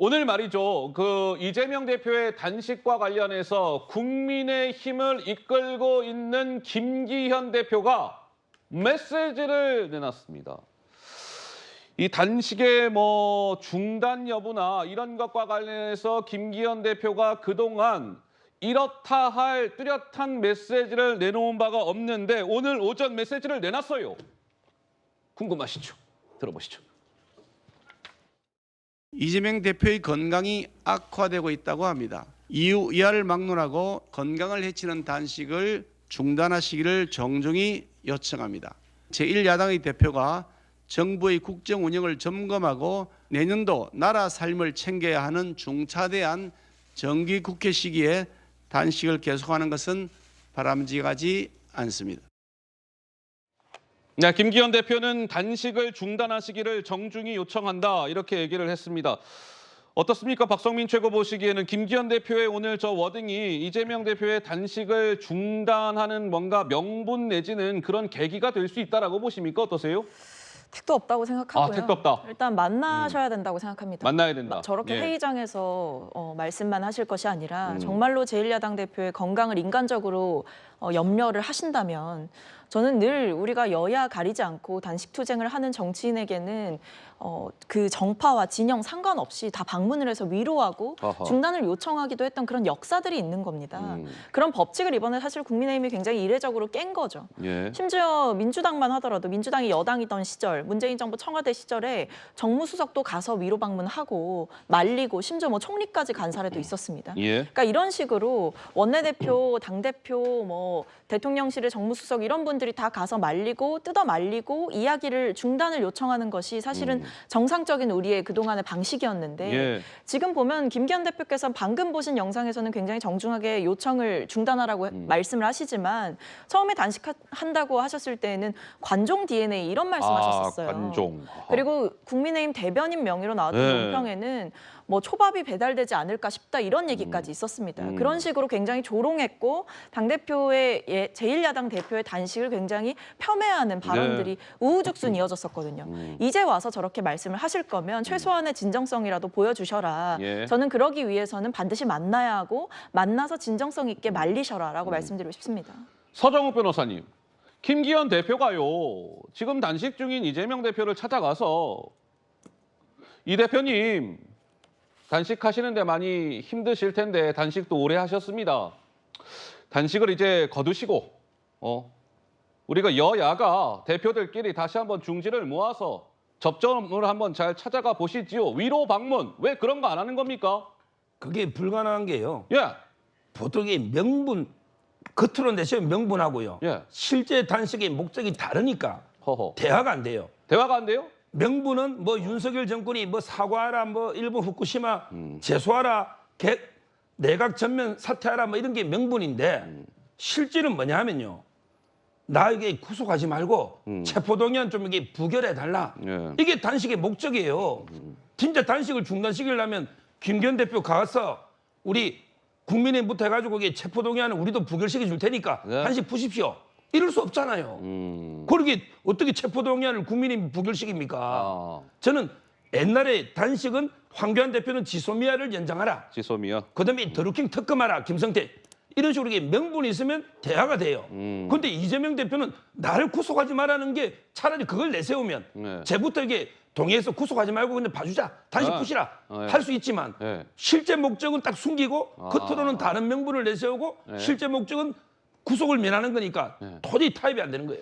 오늘 말이죠. 이재명 대표의 단식과 관련해서 국민의힘을 이끌고 있는 김기현 대표가 메시지를 내놨습니다. 이 단식의 중단 여부나 이런 것과 관련해서 김기현 대표가 그동안 이렇다 할 뚜렷한 메시지를 내놓은 바가 없는데 오늘 오전 메시지를 내놨어요. 궁금하시죠? 들어보시죠. 이재명 대표의 건강이 악화되고 있다고 합니다. 이후 이하를 막론하고 건강을 해치는 단식을 중단하시기를 정중히 요청합니다. 제1야당의 대표가 정부의 국정 운영을 점검하고 내년도 나라 삶을 챙겨야 하는 중차대한 정기 국회 시기에 단식을 계속하는 것은 바람직하지 않습니다. 네, 김기현 대표는 단식을 중단하시기를 정중히 요청한다 이렇게 얘기를 했습니다. 어떻습니까? 박성민 최고 보시기에는 김기현 대표의 오늘 저 워딩이 이재명 대표의 단식을 중단하는 뭔가 명분 내지는 그런 계기가 될 수 있다라고 보십니까? 어떠세요? 택도 없다고 생각하고요. 택도 없다. 일단 만나셔야 된다고 생각합니다. 만나야 된다. 저렇게 예. 회의장에서 말씀만 하실 것이 아니라 정말로 제1야당 대표의 건강을 인간적으로 염려를 하신다면 저는 늘 우리가 여야 가리지 않고 단식 투쟁을 하는 정치인에게는 그 정파와 진영 상관없이 다 방문을 해서 위로하고 어허. 중단을 요청하기도 했던 그런 역사들이 있는 겁니다. 그런 법칙을 이번에 사실 국민의힘이 굉장히 이례적으로 깬 거죠. 예. 심지어 민주당만 하더라도 민주당이 여당이던 시절, 문재인 정부 청와대 시절에 정무수석도 가서 위로 방문하고 말리고 심지어 총리까지 간 사례도 있었습니다. 예. 그러니까 이런 식으로 원내대표, 당대표, 대통령실의 정무수석 이런 분들이 다 가서 말리고 뜯어 말리고 이야기를 중단을 요청하는 것이 사실은 정상적인 우리의 그동안의 방식이었는데 예. 지금 보면 김기현 대표께서 방금 보신 영상에서는 굉장히 정중하게 요청을 중단하라고 말씀을 하시지만 처음에 단식한다고 하셨을 때에는 관종 DNA 이런 말씀하셨었어요. 관종. 그리고 국민의힘 대변인 명의로 나왔던 네. 논평에는 초밥이 배달되지 않을까 싶다 이런 얘기까지 있었습니다. 그런 식으로 굉장히 조롱했고 당대표의 제1야당 대표의 단식을 굉장히 폄훼하는 발언들이 우후죽순 이어졌었거든요. 이제 와서 저렇게 말씀을 하실 거면 최소한의 진정성이라도 보여주셔라. 예. 저는 그러기 위해서는 반드시 만나야 하고 만나서 진정성 있게 말리셔라라고 말씀드리고 싶습니다. 서정욱 변호사님, 김기현 대표가요. 지금 단식 중인 이재명 대표를 찾아가서 이 대표님 단식하시는데 많이 힘드실 텐데 단식도 오래 하셨습니다. 단식을 이제 거두시고 우리가 여야가 대표들끼리 다시 한번 중지를 모아서 접점을 한번 잘 찾아가 보시지요. 위로 방문. 왜 그런 거 안 하는 겁니까? 그게 불가능한 게요. 예. 보통 이 명분, 겉으로 내세운 명분하고요. 예. 실제 단식의 목적이 다르니까 허허. 대화가 안 돼요. 대화가 안 돼요? 명분은 윤석열 정권이 사과하라, 일본 후쿠시마 재수하라, 내각 전면 사퇴하라 이런 게 명분인데 실질은 뭐냐 하면요. 나에게 구속하지 말고 체포동의안 좀 이게 부결해 달라. 예. 이게 단식의 목적이에요. 진짜 단식을 중단시키려면 김기현 대표 가서 우리 국민의힘부터 해가지고 이게 체포동의안을 우리도 부결시켜 줄 테니까 네. 단식 푸십시오. 이럴 수 없잖아요. 그러게 어떻게 체포동의안을 국민의힘 부결시킵니까? 저는 옛날에 단식은 황교안 대표는 지소미아를 연장하라. 지소미아. 그다음에 드루킹 특검하라. 김성태. 이런 식으로 이게 명분이 있으면 대화가 돼요. 그런데 이재명 대표는 나를 구속하지 말라는 게 차라리 그걸 내세우면 네. 쟤부터 이게 동의해서 구속하지 말고 그냥 봐주자. 단식 푸시라. 네. 할 수 있지만 네. 실제 목적은 딱 숨기고 겉으로는 다른 명분을 내세우고 실제 목적은 구속을 면하는 거니까 도저히 타협이 안 되는 거예요.